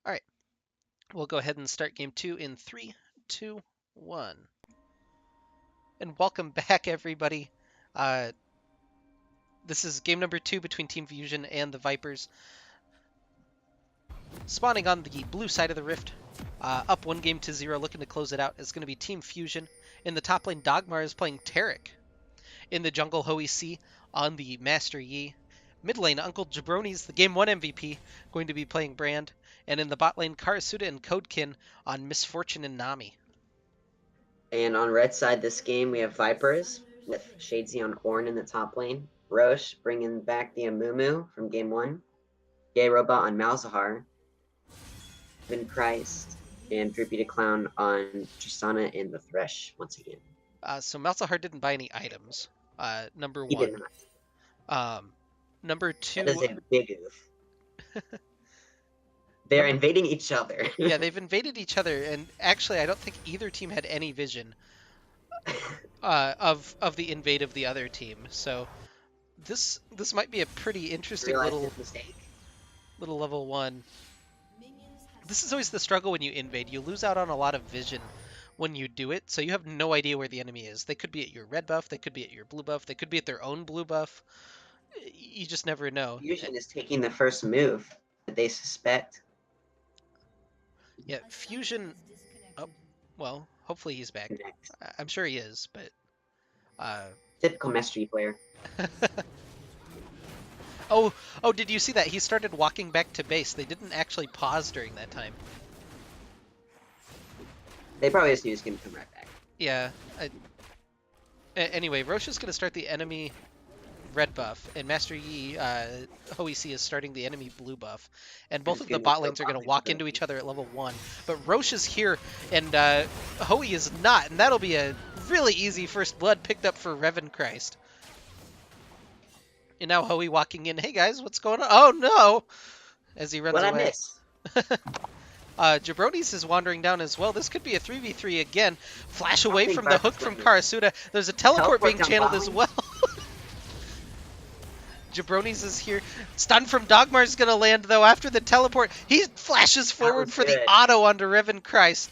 All right, we'll go ahead and start game 2 in 3, 2, 1. And welcome back, everybody. This is game number 2 between Team Fusion and the Vipers. Spawning on the blue side of the rift, up 1-0, looking to close it out, is going to be Team Fusion. In the top lane, Dogmar is playing Taric. In the jungle, LeagueKC on the Master Yi. Mid lane, Uncle Jabroni's the Game 1 MVP, going to be playing Brand. And in the bot lane, Karasuda and Codekin on Misfortune and Nami. And on red side this game, we have Vipers with Shadesy on Ornn in the top lane. Roche bringing back the Amumu from game 1. Gay Robot on Malzahar. Vin Christ and Droopy the Clown on Tristana and the Thresh once again. So Malzahar didn't buy any items, number He 1. did not. Number 2... That is a big oof. They're invading each other. Yeah, they've invaded each other, and actually I don't think either team had any vision of the invade of the other team. So this might be a pretty interesting little level 1. This is always the struggle when you invade. You lose out on a lot of vision when you do it, so you have no idea where the enemy is. They could be at your red buff, they could be at your blue buff, they could be at their own blue buff. You just never know. Fusion is taking the first move that they suspect. Yeah, Fusion... Oh, well, hopefully he's back. Next. I'm sure he is, but... Typical Mastery player. Oh, did you see that? He started walking back to base. They didn't actually pause during that time. They probably just knew he was going to come right back. Yeah. Anyway, Roche is going to start the enemy red buff, and Master Yi, LeagueKC is starting the enemy blue buff. And both of the bot lanes are going to walk into each other at level 1. But Roche is here, and Hoey is not, and that'll be a really easy first blood picked up for Revan Christ. And now Hoey walking in. Hey guys, what's going on? Oh no! As he runs away. What I miss? Jabroni's is wandering down as well. This could be a 3v3 again. Flash away from the hook from Karasuda. There's a teleport being channeled as well. Jabroni's is here. Stun from Dogmar is going to land, though, after the teleport. He flashes forward for the auto onto Revan Christ.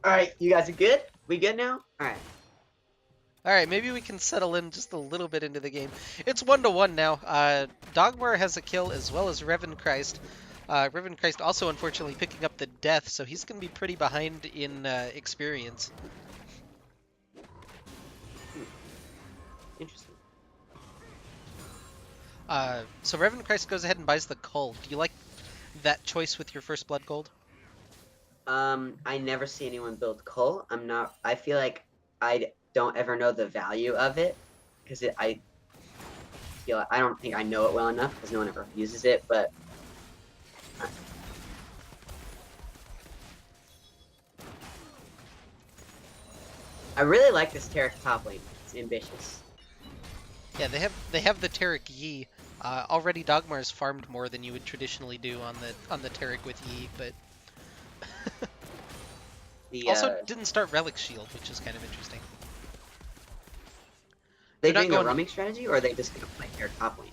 Alright, you guys are good? We good now? Alright. Alright, maybe we can settle in just a little bit into the game. It's 1-1 now. Dogmar has a kill as well as Revan Christ. Revan Christ also, unfortunately, picking up the death, so he's going to be pretty behind in experience. Interesting. So Revan Christ goes ahead and buys the cull. Do you like that choice with your first blood gold? I never see anyone build cull. I feel like I don't ever know the value of it because I don't think I know it well enough because no one ever uses it, but I really like this Taric top lane. It's ambitious. Yeah, they have the Taric Yi. Already Dogmar's farmed more than you would traditionally do on the Taric with Yi, but also didn't start Relic Shield, which is kind of interesting. They doing a roaming strategy, or are they just gonna play Taric top lane?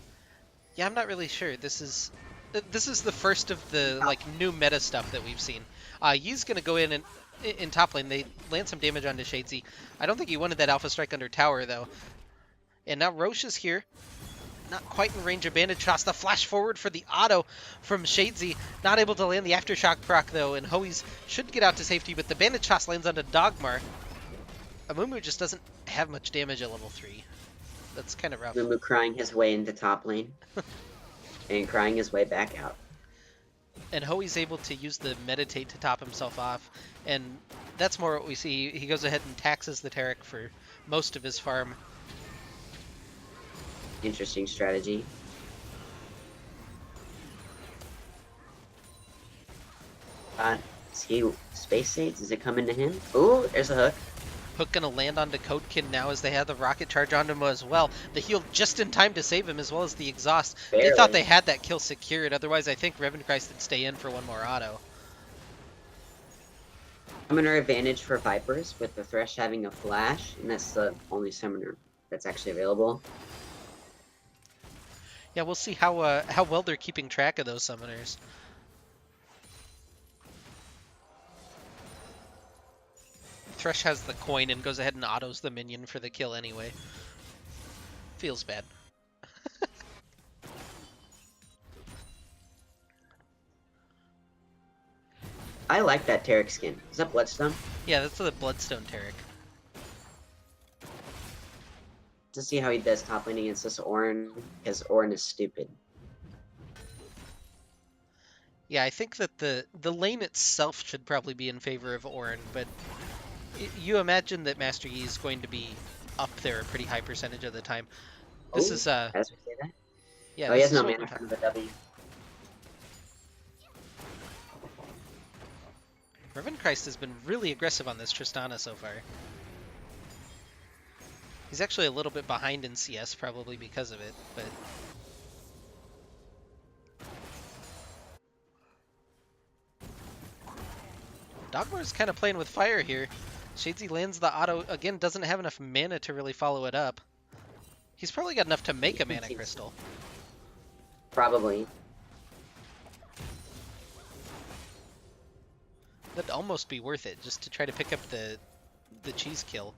Yeah, I'm not really sure. This is the first of the like new meta stuff that we've seen. Yi's gonna go in and in top lane. They land some damage onto Shadesy. I don't think he wanted that Alpha Strike under tower though. And now Roche is here. Not quite in range of Bandage Toss. The flash forward for the auto from Shadesy. Not able to land the Aftershock proc though, and Hoey's should get out to safety, but the Bandage Toss lands onto Dogmar. Amumu just doesn't have much damage at level 3. That's kind of rough. Amumu crying his way into top lane. And crying his way back out. And Hoey's able to use the Meditate to top himself off, and that's more what we see. He goes ahead and taxes the Taric for most of his farm. Interesting strategy. See Space Sage? Does it come into him? Ooh, there's a hook. Hook gonna land onto Codekin now as they have the rocket charge onto him as well. The heal just in time to save him as well as the exhaust. Barely. They thought they had that kill secured, otherwise I think Revan Christ would stay in for one more auto. Summoner advantage for Vipers with the Thresh having a flash, and that's the only summoner that's actually available. Yeah, we'll see how well they're keeping track of those summoners. Thresh has the coin and goes ahead and autos the minion for the kill anyway. Feels bad. I like that Taric skin. Is that Bloodstone? Yeah, that's the Bloodstone Taric. To see how he does top lane against this Ornn, because Ornn is stupid. Yeah, I think that the lane itself should probably be in favor of Ornn, but you imagine that Master Yi is going to be up there a pretty high percentage of the time. This Oh, is as we say that? yeah, Oh, he this has is no what we're mana talking. from the W. Revenchrist has been really aggressive on this Tristana so far. He's actually a little bit behind in CS, probably because of it, but Dogmar's kind of playing with fire here. Shadesy lands the auto, again, doesn't have enough mana to really follow it up. He's probably got enough to make a mana crystal. Probably. That'd almost be worth it, just to try to pick up the cheese kill.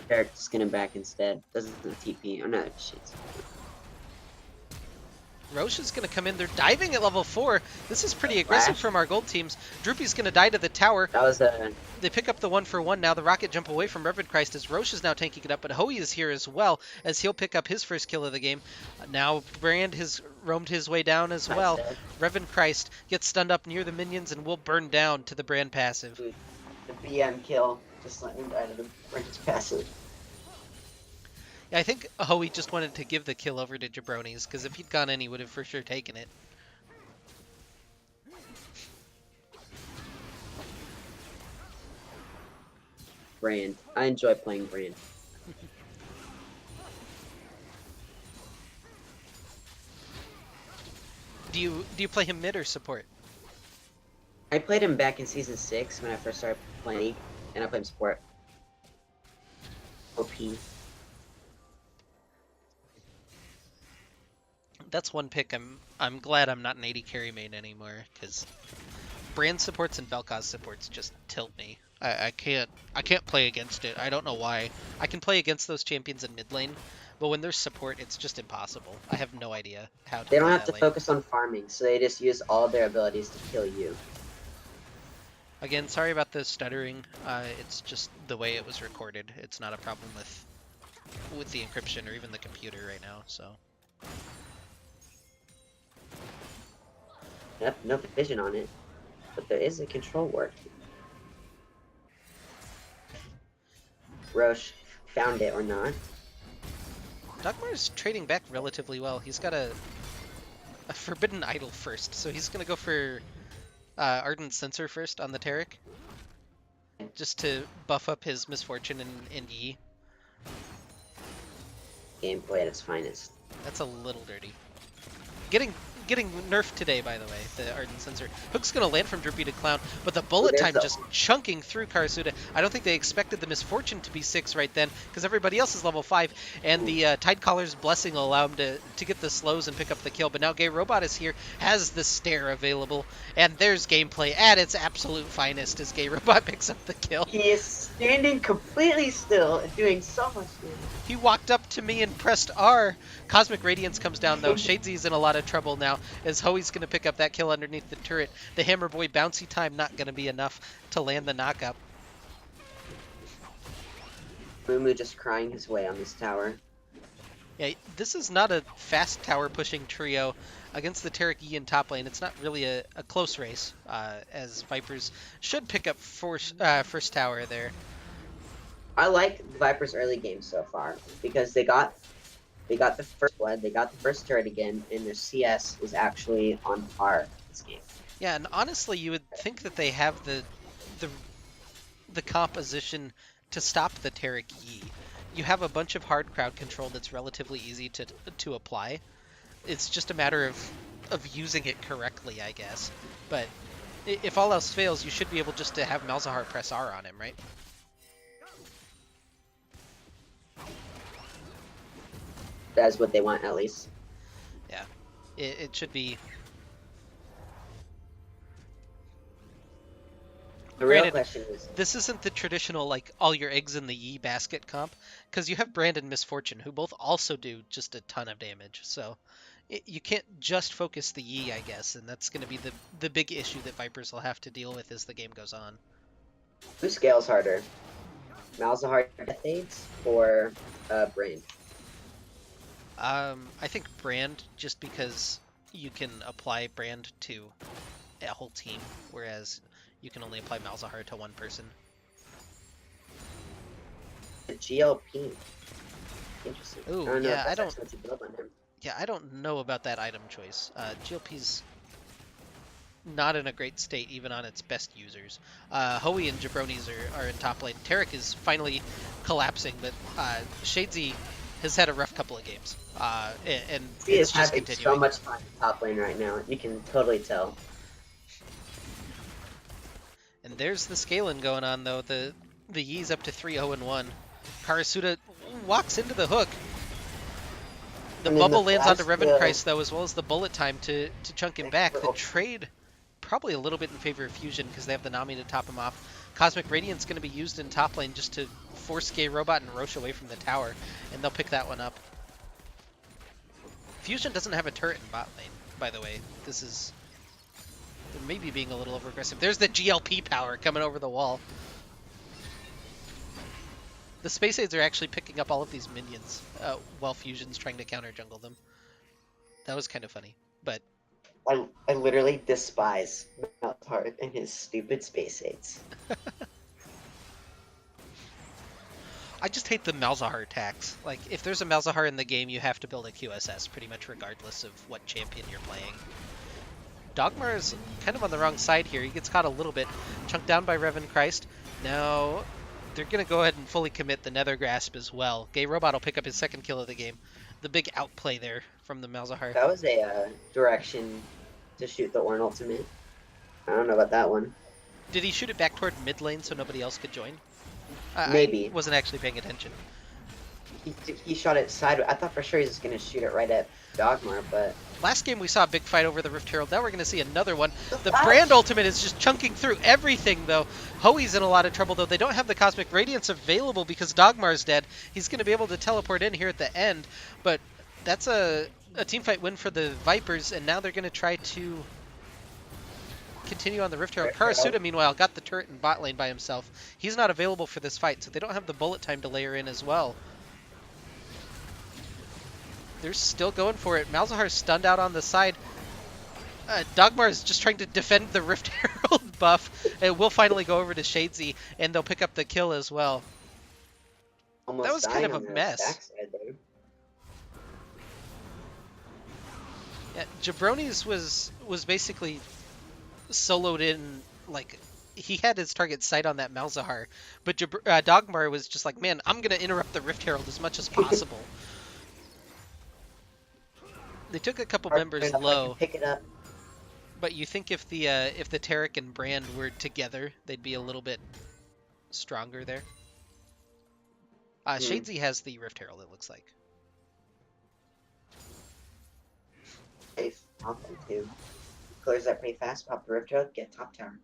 Taric's skinning back instead. Doesn't TP. Oh no, shit. Roche is going to come in. They're diving at level 4. This is pretty aggressive from our gold teams. Droopy's going to die to the tower. That was a... They pick up the 1-for-1 now. The rocket jump away from Revenchrist as Roche is now tanking it up, but Hoey is here as well as he'll pick up his first kill of the game. Now Brand has roamed his way down as well. Revenchrist gets stunned up near the minions and will burn down to the Brand passive. The BM kill. Just let him die to the Brand's passive. Yeah, I think Hoey just wanted to give the kill over to Jabronis, because if he'd gone in, he would have for sure taken it. Brand. I enjoy playing Brand. Do you play him mid or support? I played him back in Season 6 when I first started playing, and I played him support. OP. That's one pick I'm glad I'm not an 80 carry main anymore, because Brand supports and Vel'Koz supports just tilt me. I can't play against it. I don't know why. I can play against those champions in mid lane, but when there's support, it's just impossible. I have no idea how to They don't play have that to lane. focus on farming, so they just use all their abilities to kill you. Again, sorry about the stuttering. It's just the way it was recorded. It's not a problem with the encryption or even the computer right now, so. Yep, no vision on it. But there is a control word. Roche found it or not. Dogmar's trading back relatively well. He's got a Forbidden Idol first, so he's going to go for Ardent Censer first on the Taric, just to buff up his Misfortune in Yi. Gameplay at its finest. That's a little dirty. Getting nerfed today, by the way, the Ardent Censer. Hook's going to land from Droopy to Clown, but the bullet time just chunking through Karasuda. I don't think they expected the Misfortune to be 6 right then, because everybody else is level 5, and the Tidecaller's Blessing will allow him to get the slows and pick up the kill. But now Gay Robot is here, has the Stare available, and there's gameplay at its absolute finest as Gay Robot picks up the kill. He is standing completely still and doing so much damage. He walked up to me and pressed R. Cosmic Radiance comes down, though. Shadesy's in a lot of trouble now, as Hoey's going to pick up that kill underneath the turret. The Hammer Boy bouncy time not going to be enough to land the knockup. Mumu just crying his way on this tower. Yeah, this is not a fast tower pushing trio against the Taric Yi in top lane. It's not really a close race, as Vipers should pick up first tower there. I like Viper's early game so far because they got the first blood, they got the first turret again, and their CS is actually on par this game. Yeah, and honestly, you would think that they have the composition to stop the Taric Yi. You have a bunch of hard crowd control that's relatively easy to apply. It's just a matter of using it correctly, I guess. But if all else fails, you should be able just to have Malzahar press R on him, right? That's what they want, at least. Yeah, it should be. The real Granted, question is, this isn't the traditional like all your eggs in the Yi basket comp, because you have Brand and Misfortune, who both also do just a ton of damage. So you can't just focus the Yi, I guess, and that's going to be the big issue that Vipers will have to deal with as the game goes on. who scales harder? Malzahar Death Aids or Brain? I think Brand, just because you can apply Brand to a whole team, whereas you can only apply Malzahar to one person. The GLP. Interesting. Ooh, I don't know yeah, if that's actually what you build on him. Yeah, I don't know about that item choice. GLP's not in a great state, even on its best users. Hoey and Jabronis are in top lane. Tarek is finally collapsing, but Shadesy has had a rough couple of games, and He it's is just having continuing. so much fun in top lane right now. You can totally tell. And there's the scaling going on, though. The Yi's up to 3-0-1. Karasuda walks into the hook. The bubble lands onto Revenkreis, though, as well as the bullet time to chunk him back. The trade probably a little bit in favor of Fusion because they have the Nami to top him off. Cosmic Radiant's going to be used in top lane just to force Gay Robot and Roche away from the tower, and they'll pick that one up. Fusion doesn't have a turret in bot lane, by the way. This is... They're maybe being a little over-aggressive. There's the GLP power coming over the wall. The Space Aids are actually picking up all of these minions while Fusion's trying to counter-jungle them. That was kind of funny, but... I literally despise Malzahar and his stupid space aids. I just hate the Malzahar attacks. Like, if there's a Malzahar in the game, you have to build a QSS pretty much regardless of what champion you're playing. Dogmar is kind of on the wrong side here. He gets caught a little bit. Chunked down by Revenkreis. Now, they're going to go ahead and fully commit the Nether Grasp as well. Gay Robot will pick up his second kill of the game. The big outplay there from the Malzahar. That was a direction to shoot the Ornn ultimate. I don't know about that one. Did he shoot it back toward mid lane so nobody else could join? Maybe. I wasn't actually paying attention. He shot it sideways. I thought for sure he was going to shoot it right at Dogmar, but... Last game we saw a big fight over the Rift Herald. Now we're going to see another one. The Brand ultimate is just chunking through everything, though. Hoey's in a lot of trouble, though. They don't have the Cosmic Radiance available because Dogmar's dead. He's going to be able to teleport in here at the end, but that's a teamfight win for the Vipers, and now they're going to try to continue on the Rift Herald. Karasuda, meanwhile, got the turret in bot lane by himself. He's not available for this fight, so they don't have the bullet time to layer in as well. They're still going for it. Malzahar's stunned out on the side. Dogmar is just trying to defend the Rift Herald buff. It will finally go over to Shadesy, and they'll pick up the kill as well. Almost that was kind of a mess. Yeah, Jabronis was basically soloed in, like, he had his target sight on that Malzahar, but Dogmar was just like, man, I'm going to interrupt the Rift Herald as much as possible. They took a couple members low, pick it up. but you think if the Tarek and Brand were together, they'd be a little bit stronger there. Shadesy has the Rift Herald, it looks like. Safe. Top them too. Clears that pretty fast. Pop the Rift Herald. Get top tower.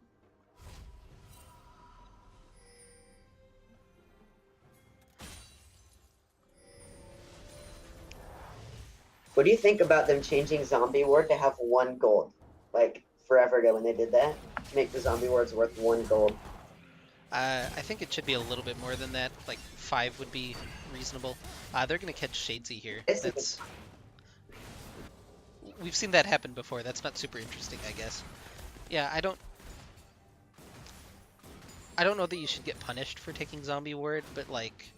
What do you think about them changing Zombie Ward to have 1 gold? Like, forever ago when they did that? Make the Zombie Wards worth 1 gold. I think it should be a little bit more than that. Like, 5 would be reasonable. They're going to catch Shadesy here. We've seen that happen before. That's not super interesting, I guess. Yeah, I don't know that you should get punished for taking Zombie Ward, but, like...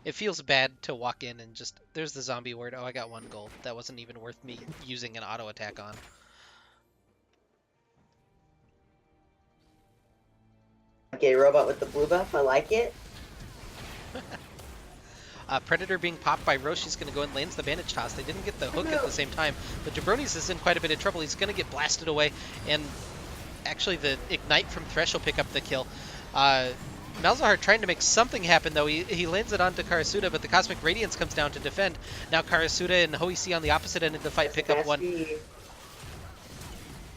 It feels bad to walk in and just, there's the Zombie Ward. Oh, I got 1 gold. That wasn't even worth me using an auto attack on. Okay, robot with the blue buff. I like it. Predator being popped by Roche. He's going to go and lands the bandage toss. They didn't get the hook at the same time, but Jabronis is in quite a bit of trouble. He's going to get blasted away, and actually the Ignite from Thresh will pick up the kill. Malzahar trying to make something happen, though. He lands it onto Karasuda, but the Cosmic Radiance comes down to defend. Now Karasuda and Hoici on the opposite end of the fight pick up one.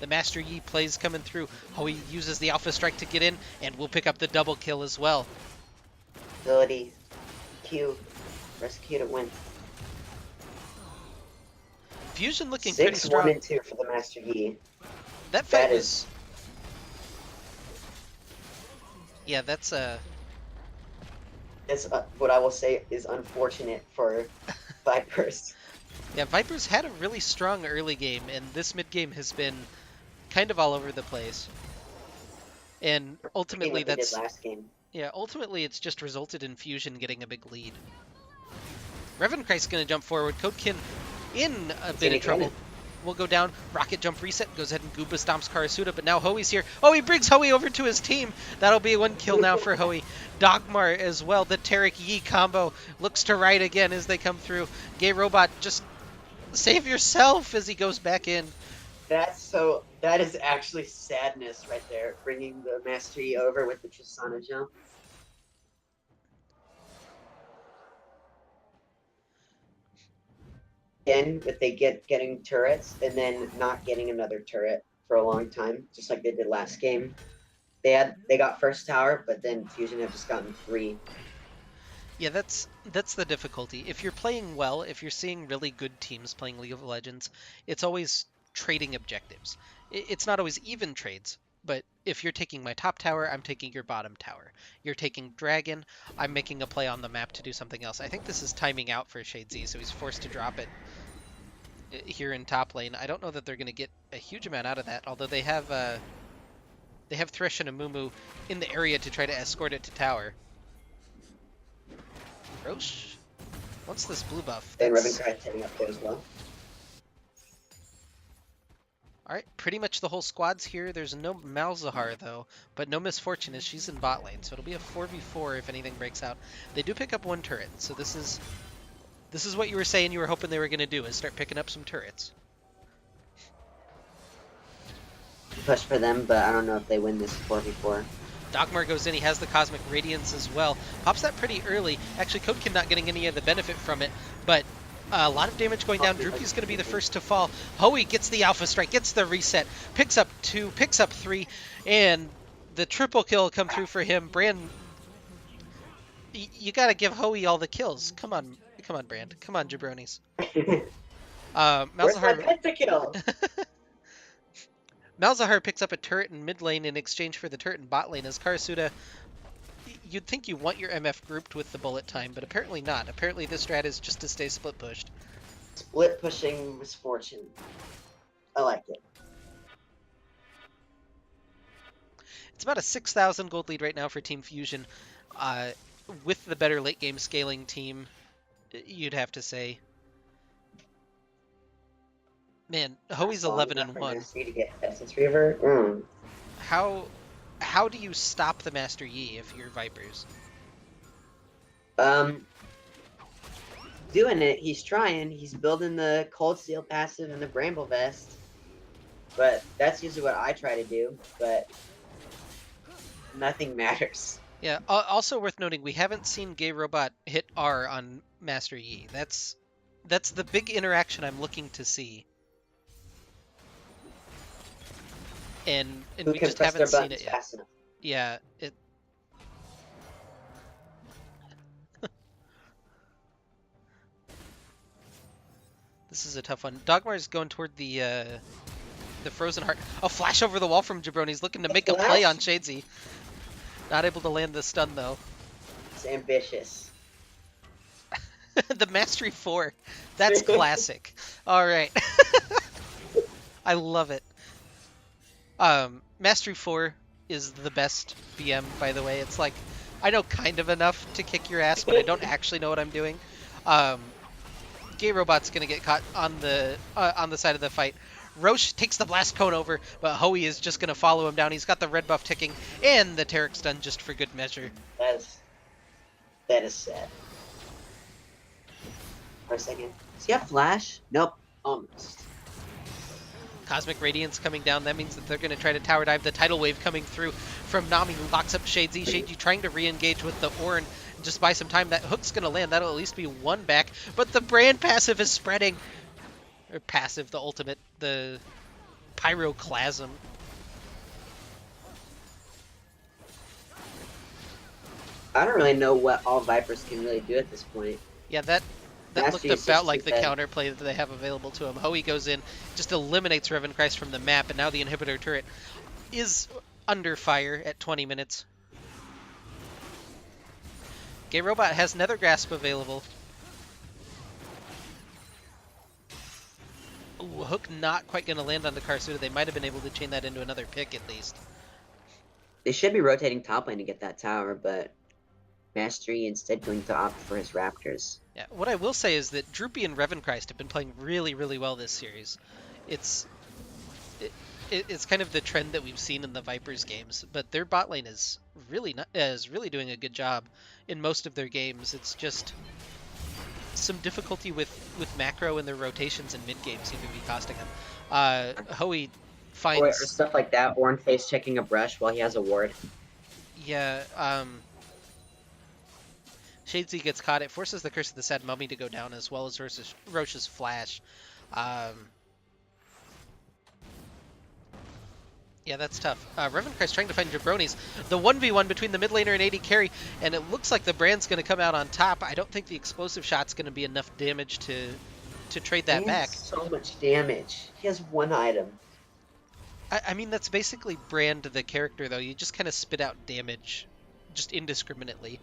The Master Yi plays coming through. Hoi uses the Alpha Strike to get in, and will pick up the double kill as well. Ability. Q. Press Q to win. Fusion looking pretty strong. 6-1 and 2 for the Master Yi. That fight was... Yeah, that's It's what I will say is unfortunate for Vipers. Yeah, Vipers had a really strong early game, and this mid game has been kind of all over the place. And ultimately, that's last game. Yeah, ultimately it's just resulted in Fusion getting a big lead. Revenkreist's gonna jump forward. Codekin in a bit of trouble. Will go down. Rocket jump reset. Goes ahead and Gooba stomps Karasuda, but now Hoi's here. Oh, he brings Hoi over to his team. That'll be one kill now for Hoi. Dogmar as well. The Tarek Yi combo looks to right again as they come through. Gay Robot, just save yourself as he goes back in. That is actually sadness right there, bringing the Master Yi over with the Tristana jump. Again, with getting turrets and then not getting another turret for a long time, just like they did last game. They got first tower, but then Fusion have just gotten 3. Yeah, that's the difficulty. If you're playing well, if you're seeing really good teams playing League of Legends, it's always trading objectives. It's not always even trades, but if you're taking my top tower, I'm taking your bottom tower. You're taking Dragon, I'm making a play on the map to do something else. I think this is timing out for Shadesy, so he's forced to drop it here in top lane. I don't know that they're going to get a huge amount out of that, although they have Thresh and Amumu in the area to try to escort it to tower. Roche wants this blue buff. And Revenkreist heading up there as well. Alright, pretty much the whole squad's here. There's no Malzahar, though, but no misfortune as she's in bot lane, so it'll be a 4v4 if anything breaks out. They do pick up one turret, so this is what you were saying you were hoping they were going to do, is start picking up some turrets. Push for them, but I don't know if they win this 4v4. Dogmar goes in, he has the Cosmic Radiance as well. Pops that pretty early. Actually, Codekin not getting any of the benefit from it, but a lot of damage going down. Droopy's going to be the first to fall. Hoi gets the Alpha Strike, gets the reset, picks up 2, picks up 3, and the triple kill come through for him. Brand, you got to give Hoi all the kills. Come on, Brand. Come on, jabronis. Malzahar. Malzahar picks up a turret in mid lane in exchange for the turret in bot lane as Karasuda. You'd think you want your MF grouped with the bullet time, but apparently not. Apparently this strat is just to stay split pushed. Split pushing misfortune. I like it. It's about a 6,000 gold lead right now for Team Fusion. With the better late game scaling team, you'd have to say. Man, Hoi's 11 and 1. To get Essence Reaver. How do you stop the Master Yi if you're Vipers? Doing it. He's trying. He's building the Cold Steel passive and the Bramble Vest. But that's usually what I try to do. But nothing matters. Yeah. Also worth noting, we haven't seen Gay Robot hit R on Master Yi. That's the big interaction I'm looking to see. And we just haven't seen it yet. Yeah, This is a tough one. Dogmar's going toward the Frozen Heart. A flash over the wall from Jabroni's looking to make a play on Shadesy. Not able to land the stun though. It's ambitious. The Mastery 4. That's classic. All right. I love it. Mastery 4 is the best BM, by the way. It's like, I know kind of enough to kick your ass, but I don't actually know what I'm doing. Gay Robot's gonna get caught on the side of the fight. Roche takes the blast cone over, but Hoi is just gonna follow him down. He's got the red buff ticking, and the Tarek stun just for good measure. That is sad. For a second. Does he have flash? Nope. Almost. Cosmic Radiance coming down. That means that they're going to try to tower dive. The Tidal Wave coming through from Nami, who locks up Shadesy. Shadesy trying to re-engage with the Ornn. Just buy some time. That hook's going to land. That'll at least be one back. But the Brand passive is spreading. Or passive, the ultimate. The Pyroclasm. I don't really know what all Vipers can really do at this point. Yeah, that looked Mastery is about just like too the dead. counterplay that they have available to him. Hoey goes in, just eliminates Revenchrist from the map, and now the inhibitor turret is under fire at 20 minutes. Gay Robot has Nether Grasp available. Ooh, Hook not quite going to land on the Karsuda. They might have been able to chain that into another pick at least. They should be rotating top lane to get that tower, but Mastery instead going to opt for his Raptors. Yeah, what I will say is that Droopy and Revenchrist have been playing really, really well this series. It's kind of the trend that we've seen in the Vipers games, but their bot lane is really doing a good job in most of their games. It's just some difficulty with macro and their rotations in mid game seem to be costing them. Hoey Or finds stuff like that. Ornn face checking a brush while he has a ward. yeah. Shadesy gets caught. It forces the Curse of the Sad Mummy to go down as well as Roche's Flash. Yeah, that's tough. Revenchrist trying to find Jabronis. The 1v1 between the mid laner and AD carry, and it looks like the Brand's going to come out on top. I don't think the explosive shot's going to be enough damage to trade that He back. has so much damage. He has one item. I mean, that's basically Brand the character, though. You just kind of spit out damage just indiscriminately.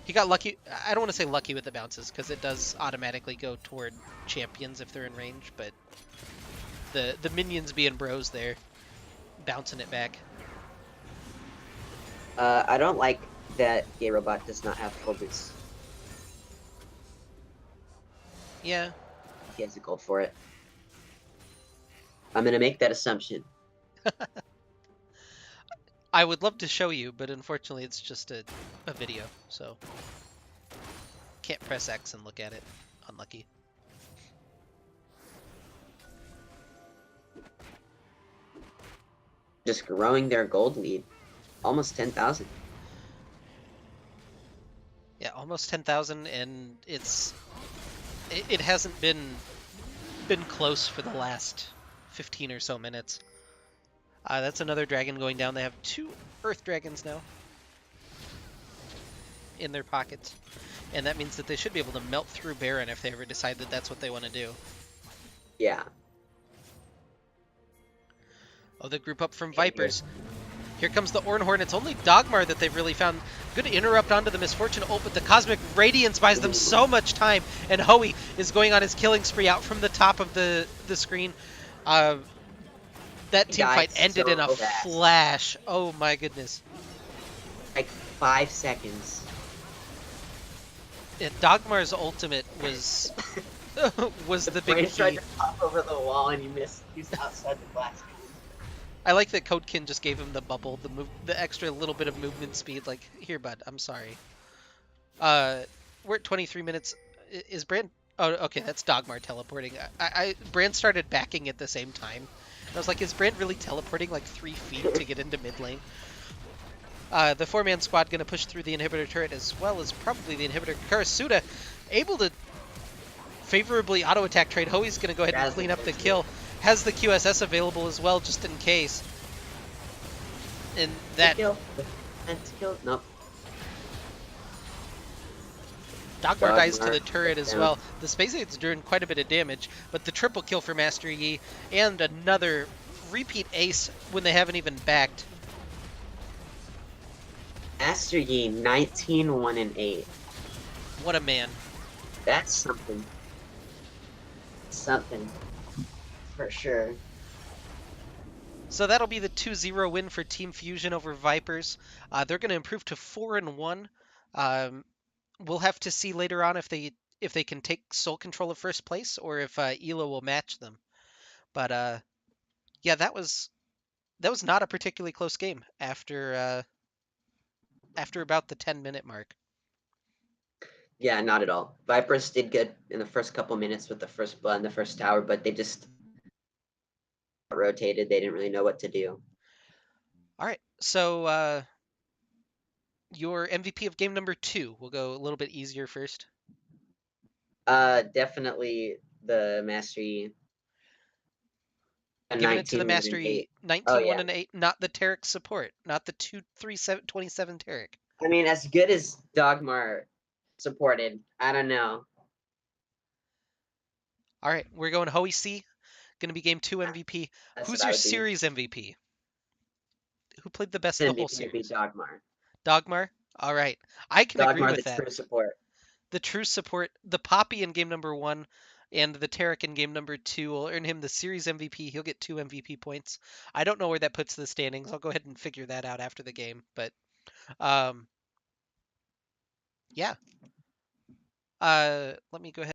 He got lucky. I don't want to say lucky with the bounces, because it does automatically go toward champions if they're in range, but the minions being bros there, bouncing it back. I don't like that Gay Robot does not have full boots. Yeah. He has a goal for it. I'm gonna make that assumption. I would love to show you, but unfortunately it's just a video, so can't press X and look at it. Unlucky. Just growing their gold lead. Almost 10,000. Yeah, almost 10,000, and it hasn't been close for the last 15 or so minutes. That's another dragon going down. They have 2 Earth Dragons now in their pockets, and that means that they should be able to melt through Baron if they ever decide that that's what they want to do. Yeah. Oh, the group up from Vipers. Here comes the Ornhorn. It's only Dogmar that they've really found. Good interrupt onto the Misfortune ult, but the Cosmic Radiance buys them so much time, and Hoey is going on his killing spree out from the top of the screen. That team fight ended in a flash. Oh my goodness. Like 5 seconds. Yeah, Dogmar's ultimate was the big key. Tried to pop over the wall and you missed. He's outside the glass. I like that Codekin just gave him the bubble, the extra little bit of movement speed. Like, here, bud, I'm sorry. We're at 23 minutes. Is Brand... Oh, okay, that's Dogmar teleporting. Brand started backing at the same time. I was like, is Brand really teleporting like 3 feet to get into mid lane? The 4-man squad going to push through the inhibitor turret as well as probably the inhibitor. Karasuda able to favorably auto-attack trade. Hoey's going to go ahead and clean up the kill. Has the QSS available as well, just in case. And that... Nope. Dogmar dies to the turret as well. The Space Ade's doing quite a bit of damage, but the triple kill for Master Yi and another repeat ace when they haven't even backed. Master Yi, 19, 1, and 8. What a man. That's something. Something. For sure. So that'll be the 2-0 win for Team Fusion over Vipers. They're going to improve to 4-1. We'll have to see later on if they can take sole control of first place or if Elo will match them. But yeah, that was not a particularly close game after about the 10-minute mark. Yeah, not at all. Vipers did good in the first couple minutes with the first blood and the first tower, but they just rotated. They didn't really know what to do. All right. So your MVP of game number 2. We'll go a little bit easier first. Definitely the Mastery Giving it to the 19, 1, and Mastery 8. Oh 19, 1, yeah. and 8, not the Tarek support, not the 2, 3, 7, 27 Tarek. I mean, as good as Dogmar supported, I don't know. All right, we're going Hoey C. Going to be game 2 MVP. That's what Who's I your would be. series MVP? Who played the best the whole MVP would be series? Dogmar. Dogmar? All right. I can agree Dogmar, with the that. true support. The true support, the Poppy in game number 1 and the Tarek in game number 2 will earn him the series MVP. He'll get 2 MVP points. I don't know where that puts the standings. I'll go ahead and figure that out after the game. But um, yeah. Let me go ahead.